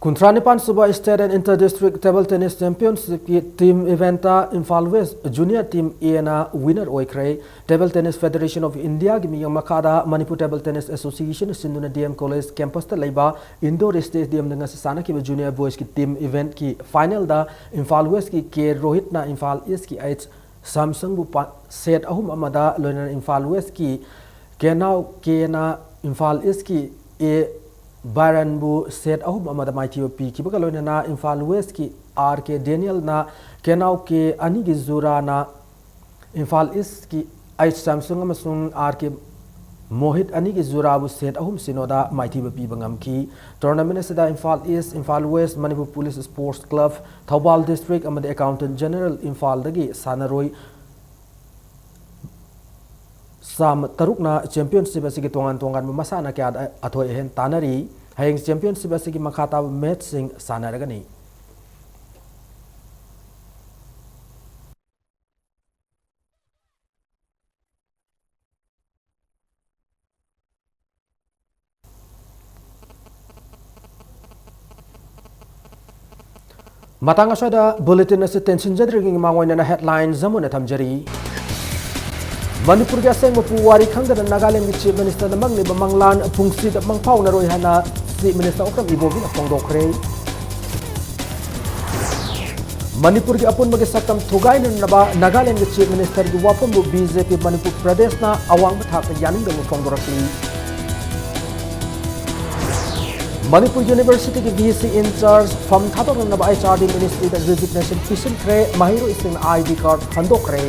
Kuntranipan Suba State and Inter-District Table Tennis Championship Team Eventa Imphal West Junior Team ENA winner oikre Table Tennis Federation of India gimi makada Manipur Table Tennis Association Sinduna DM College campus ta leiba indoor stadium nga sana ki junior boys ki team event ki final da Imphal West ki K Rohit na Imphal East ki H Samsung bu set ahum amada loina Imphal West ki Kenau Kena Imphal East ki A Baranbu set ahum amada mighty pi ki bagalona na Imphal West ki RK Daniel na Kenau ke ani gi zura na Imphal East ki H Samsung amasung RK Mohit ani gi zura bu set ahum sinoda mighty pi bangam ki tournament sada Imphal East Imphal West Manipur Police Sports Club Thawal District amada Accountant General Imphal dagi sanaroi Sam tarukna championship asigi tongan masana kya athoi hen tanari hayeng championship asigi makhata match sing sanaragani Matang asada bulletin ase tension jadring mangoina na headline zamuna thamjari. Manipur ga seng puwari khangda Nagaland gi chief minister namang ni bamanglan pungsi da mangpau na roi hana chief minister okram ibogi na pongdokre. Manipur gi apun magi sakam thugai naba Nagaland gi chief minister gi wapam bu BJP Manipur Pradesh na awang bathak yaning da pongdorakli. Manipur University की VC in charge from Thatok naba HRD Ministry da resignation petition kre mahiro ising ID card handok re.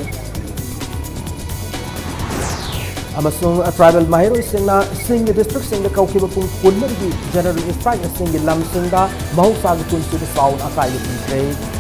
Amasung tribal mahiro ising na sing district sing da kauki bapung punmer gi general strike sing lam sing da mahusag kun su sound akai lu kre.